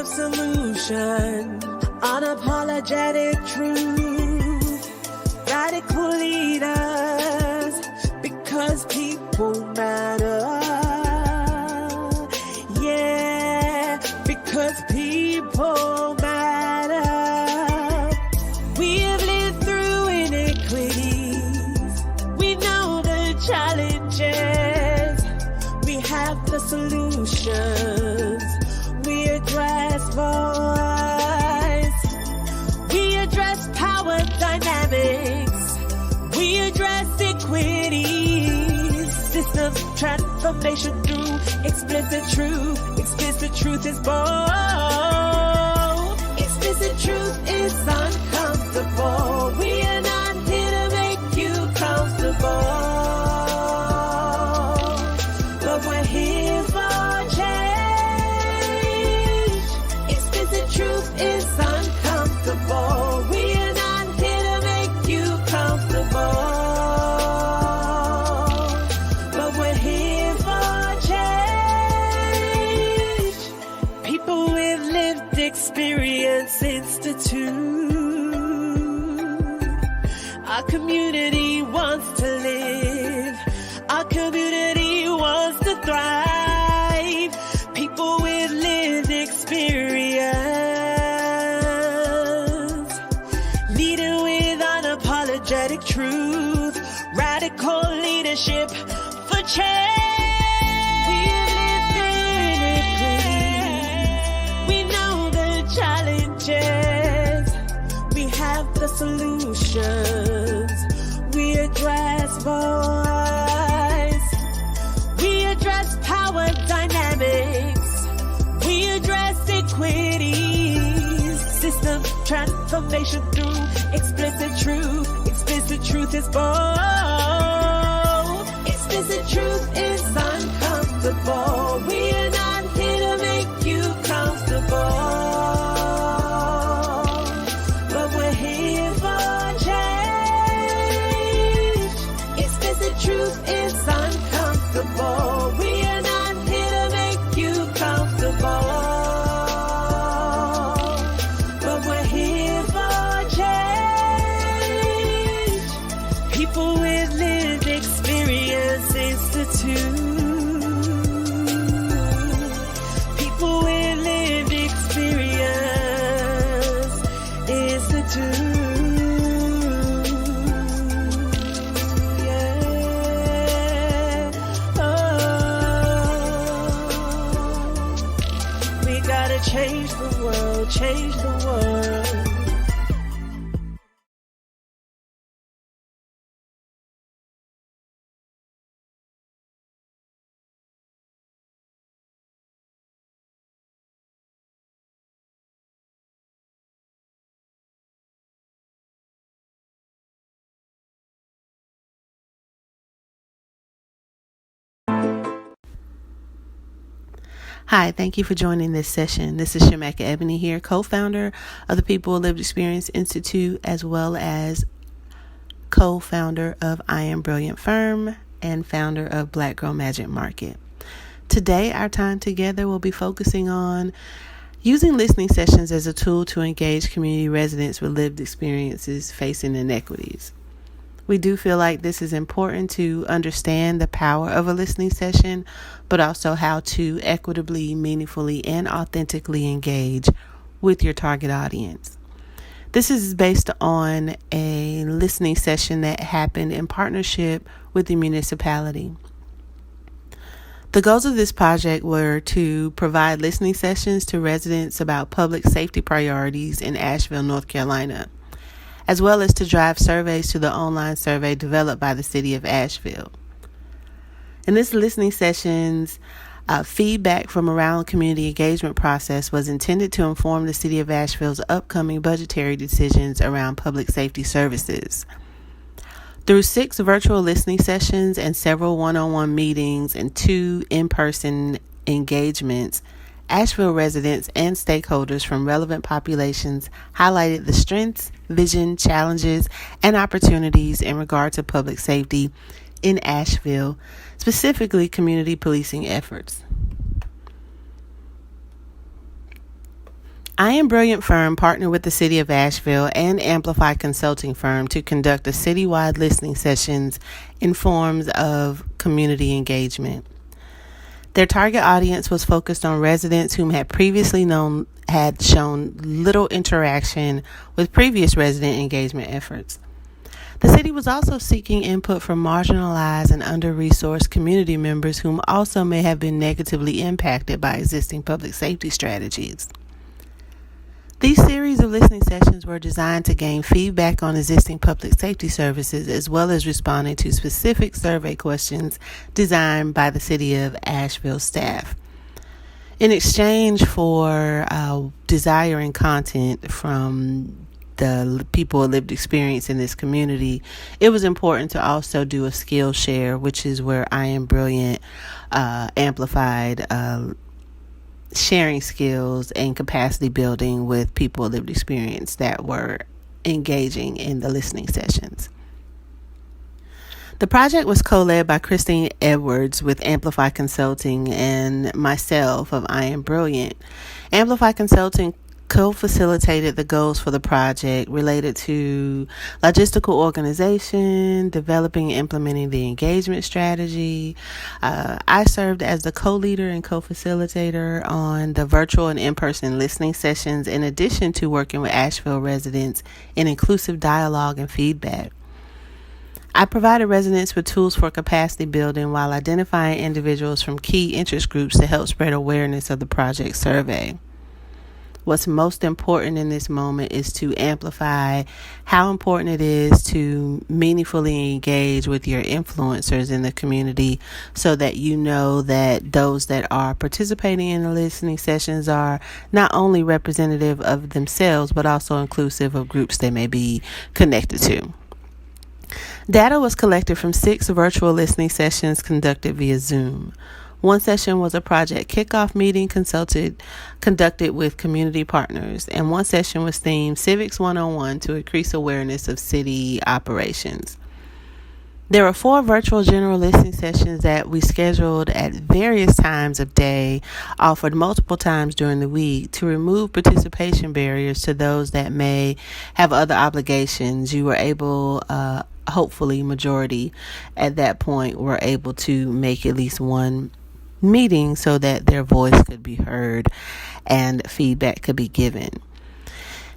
solution, unapologetic truth, radical leaders, because people matter. Yeah, because people matter. We have lived through iniquities. We know the challenges. We have the solutions. We address voice. We address power dynamics. We address equity. Systems transformation through explicit truth. Explicit truth is bold. Explicit truth is uncomfortable. We are not here to make you comfortable, but we're here for change. Explicit truth is uncomfortable. We are not here to make you comfortable, but we're here for change. People with lived experience institute. Our community wants to live. Our community wants to thrive. People with lived experience, leading with unapologetic truth, radical leadership for change. We live through iniquities. We know the challenges. We have the solutions. We address voice. We address power dynamics. We address equity. System transformation through explicit truth. Explicit truth is bold. Explicit truth is uncomfortable. We are not here to make you comfortable, but we're here for change. Explicit truth is uncomfortable. We are not here to make you comfortable, but we're here for change. People with lived experience institute. People with lived experience institute. Yeah. Oh. We gotta change the world, change the world. Hi, thank you for joining this session. This is Shemekka Ebony here, co-founder of the People with Lived Experience Institute, as well as co-founder of I Am Brilliant Firm and founder of Black Girl Magic Market. Today, our time together will be focusing on using listening sessions as a tool to engage community residents with lived experiences facing inequities. We do feel like this is important to understand the power of a listening session, but also how to equitably, meaningfully, and authentically engage with your target audience. This is based on a listening session that happened in partnership with the municipality. The goals of this project were to provide listening sessions to residents about public safety priorities in Asheville, North Carolina, as well as to drive surveys to the online survey developed by the city of Asheville. In this listening sessions, feedback from around the community engagement process was intended to inform the city of Asheville's upcoming budgetary decisions around public safety services. Through 6 virtual listening sessions and several one-on-one meetings and 2 in-person engagements, Asheville residents and stakeholders from relevant populations highlighted the strengths, vision, challenges, and opportunities in regard to public safety in Asheville, specifically community policing efforts. I Am Brilliant firm partnered with the City of Asheville and Amplify Consulting firm to conduct a citywide listening sessions in forms of community engagement. Their target audience was focused on residents whom had previously had shown little interaction with previous resident engagement efforts. The city was also seeking input from marginalized and under-resourced community members whom also may have been negatively impacted by existing public safety strategies. These series of listening sessions were designed to gain feedback on existing public safety services as well as responding to specific survey questions designed by the City of Asheville staff. In exchange for desiring content from the people with lived experience in this community, it was important to also do a skill share, which is where I Am Brilliant amplified sharing skills and capacity building with people with lived experience that were engaging in the listening sessions. The project was co-led by Christine Edwards with Amplify Consulting and myself of I Am Brilliant. Amplify Consulting co-facilitated the goals for the project related to logistical organization, developing and implementing the engagement strategy. I served as the co-leader and co-facilitator on the virtual and in-person listening sessions, in addition to working with Asheville residents in inclusive dialogue and feedback. I provided residents with tools for capacity building while identifying individuals from key interest groups to help spread awareness of the project survey. What's most important in this moment is to amplify how important it is to meaningfully engage with your influencers in the community so that you know that those that are participating in the listening sessions are not only representative of themselves but also inclusive of groups they may be connected to. Data was collected from 6 virtual listening sessions conducted via Zoom. One session was a project kickoff meeting conducted with community partners, and one session was themed Civics 101 to increase awareness of city operations. There were 4 virtual general listening sessions that we scheduled at various times of day, offered multiple times during the week to remove participation barriers to those that may have other obligations. You were able, hopefully majority at that point, were able to make at least one meeting so that their voice could be heard and feedback could be given.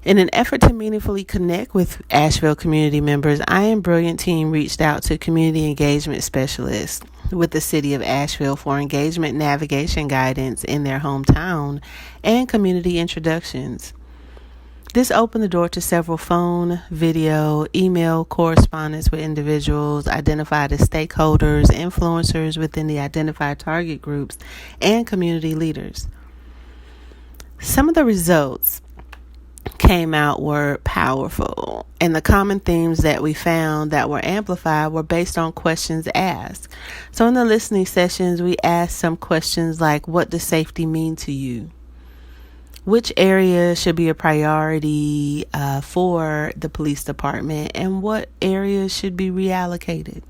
In an effort to meaningfully connect with Asheville community members, I Am Brilliant team reached out to community engagement specialists with the City of Asheville for engagement navigation guidance in their hometown and community introductions. This opened the door to several phone, video, email correspondence with individuals identified as stakeholders, influencers within the identified target groups, and community leaders. Some of the results came out were powerful, and the common themes that we found that were amplified were based on questions asked. So in the listening sessions, we asked some questions like, what does safety mean to you? Which area should be a priority for the police department, and what areas should be reallocated?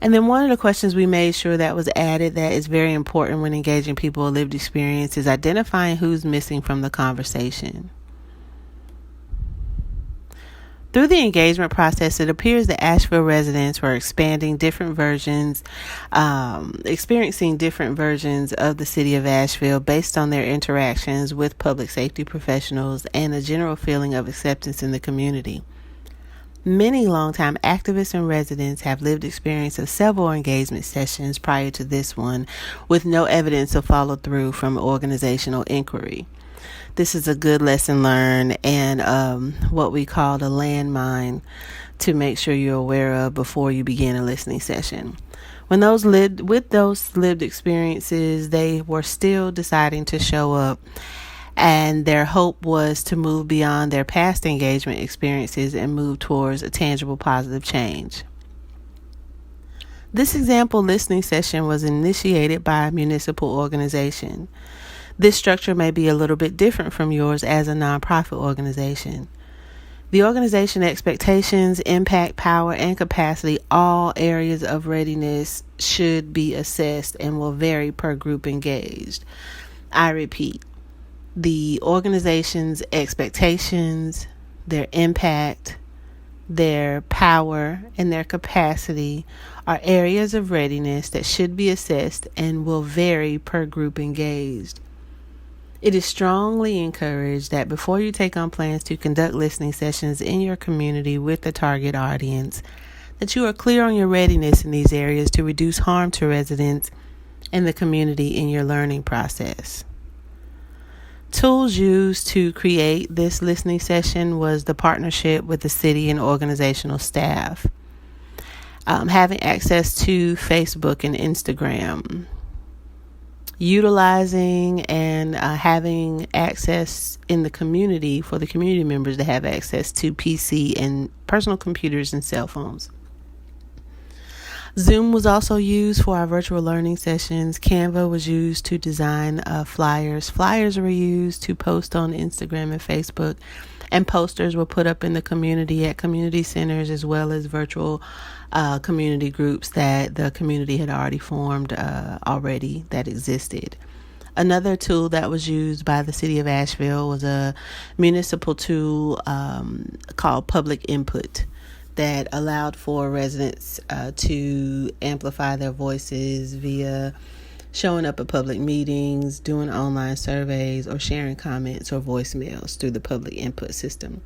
And then one of the questions we made sure that was added that is very important when engaging people with lived experience is identifying who's missing from the conversation. Through the engagement process, it appears that Asheville residents were experiencing different versions of the City of Asheville based on their interactions with public safety professionals and a general feeling of acceptance in the community. Many longtime activists and residents have lived experience of several engagement sessions prior to this one, with no evidence of follow-through from organizational inquiry. This is a good lesson learned and what we call a landmine to make sure you're aware of before you begin a listening session. When those lived experiences, they were still deciding to show up, and their hope was to move beyond their past engagement experiences and move towards a tangible positive change. This example listening session was initiated by a municipal organization. This structure may be a little bit different from yours as a nonprofit organization. The organization expectations, impact, power, and capacity, all areas of readiness should be assessed and will vary per group engaged. I repeat, The organization's expectations, their impact, their power, and their capacity are areas of readiness that should be assessed and will vary per group engaged. It is strongly encouraged that before you take on plans to conduct listening sessions in your community with the target audience, that you are clear on your readiness in these areas to reduce harm to residents and the community in your learning process. Tools used to create this listening session was the partnership with the city and organizational staff. Having access to Facebook and Instagram. Utilizing and having access in the community for the community members to have access to PC and personal computers and cell phones. Zoom was also used for our virtual learning sessions. Canva was used to design flyers. Flyers were used to post on Instagram and Facebook, and posters were put up in the community at community centers as well as virtual community groups that the community had already formed that existed. Another tool that was used by the city of Asheville was a municipal tool called Public Input that allowed for residents to amplify their voices via showing up at public meetings, doing online surveys, or sharing comments or voicemails through the public input system.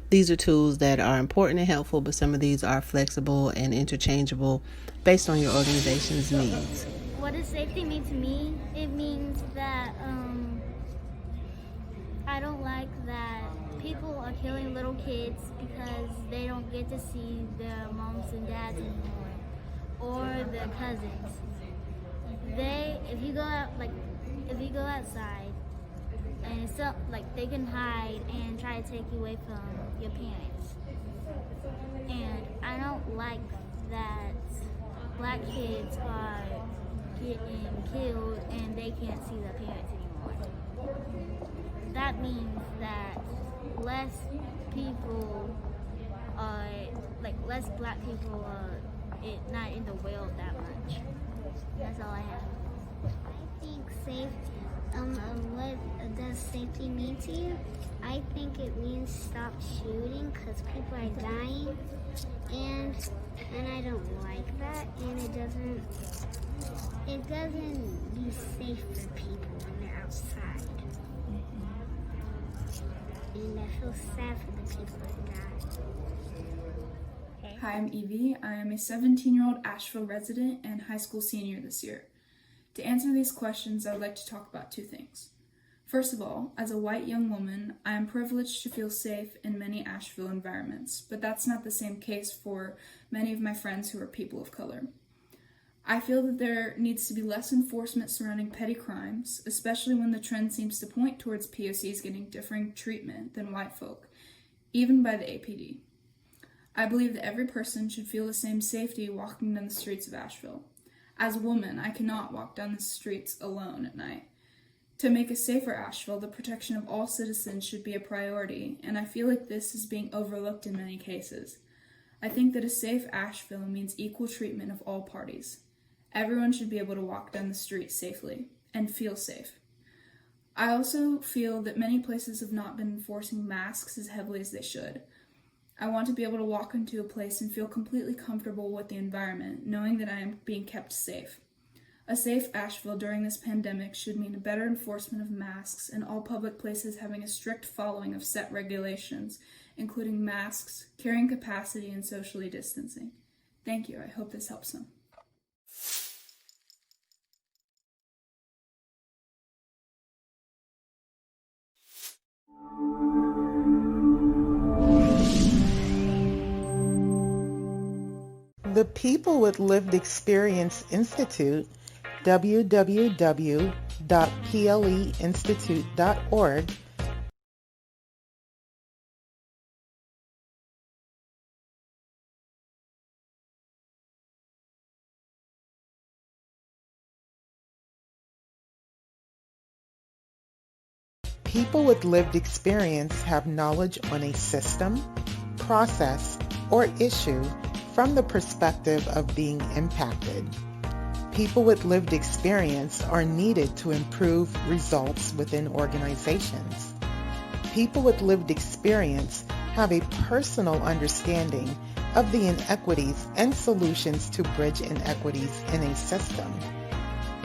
These are tools that are important and helpful, but some of these are flexible and interchangeable based on your organization's needs. What does safety mean to me? It means that I don't like that people are killing little kids because they don't get to see their moms and dads anymore, or their cousins. If you go outside, and so they can hide and try to take you away from your parents. And I don't like that black kids are getting killed and they can't see their parents anymore. That means that less black people are not in the world that much. That's all I have. I think what does safety mean to you? I think it means stop shooting because people are dying, and I don't like that, and it doesn't be safe for people when they're outside. And I feel sad for the people that die. Hi, I'm Evie. I am a 17-year-old Asheville resident and high school senior this year. To answer these questions, I would like to talk about two things. First of all, as a white young woman, I am privileged to feel safe in many Asheville environments, but that's not the same case for many of my friends who are people of color. I feel that there needs to be less enforcement surrounding petty crimes, especially when the trend seems to point towards POCs getting differing treatment than white folk, even by the APD. I believe that every person should feel the same safety walking down the streets of Asheville. As a woman, I cannot walk down the streets alone at night. To make a safer Asheville, the protection of all citizens should be a priority, and I feel like this is being overlooked in many cases. I think that a safe Asheville means equal treatment of all parties. Everyone should be able to walk down the street safely and feel safe. I also feel that many places have not been enforcing masks as heavily as they should. I want to be able to walk into a place and feel completely comfortable with the environment, knowing that I am being kept safe. A safe Asheville during this pandemic should mean a better enforcement of masks and all public places having a strict following of set regulations, including masks, carrying capacity, and socially distancing. Thank you. I hope this helps some. The People with Lived Experience Institute, www.pleinstitute.org, people with lived experience have knowledge on a system, process, or issue from the perspective of being impacted. People with lived experience are needed to improve results within organizations. People with lived experience have a personal understanding of the inequities and solutions to bridge inequities in a system.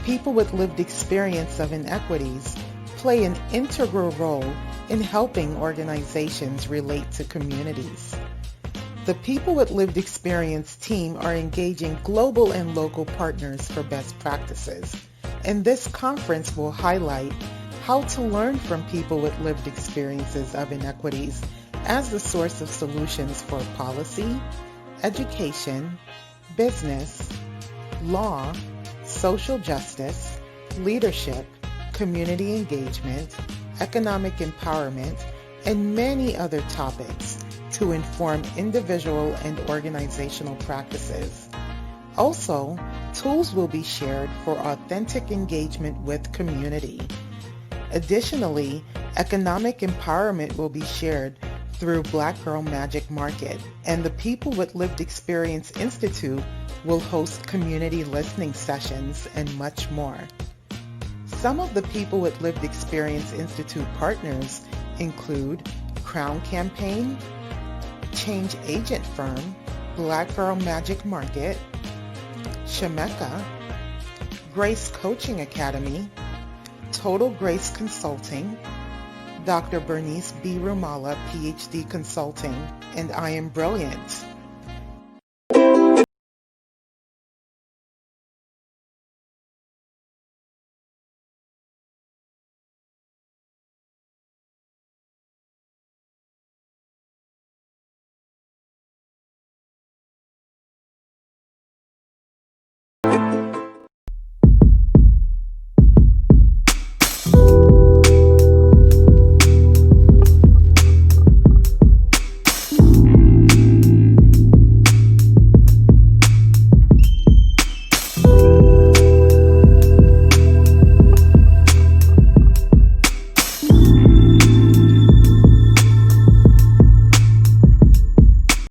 People with lived experience of inequities play an integral role in helping organizations relate to communities. The People with Lived Experience team are engaging global and local partners for best practices, and this conference will highlight how to learn from people with lived experiences of inequities as the source of solutions for policy, education, business, law, social justice, leadership, community engagement, economic empowerment, and many other topics to inform individual and organizational practices. Also, tools will be shared for authentic engagement with community. Additionally, economic empowerment will be shared through Black Girl Magic Market, and the People with Lived Experience Institute will host community listening sessions and much more. Some of the People with Lived Experience Institute partners include Crown Campaign, Change Agent Firm, Black Girl Magic Market, Shemekka, Grace Coaching Academy, Total Grace Consulting, Dr. Bernice B. Rumala, PhD Consulting, and I Am Brilliant.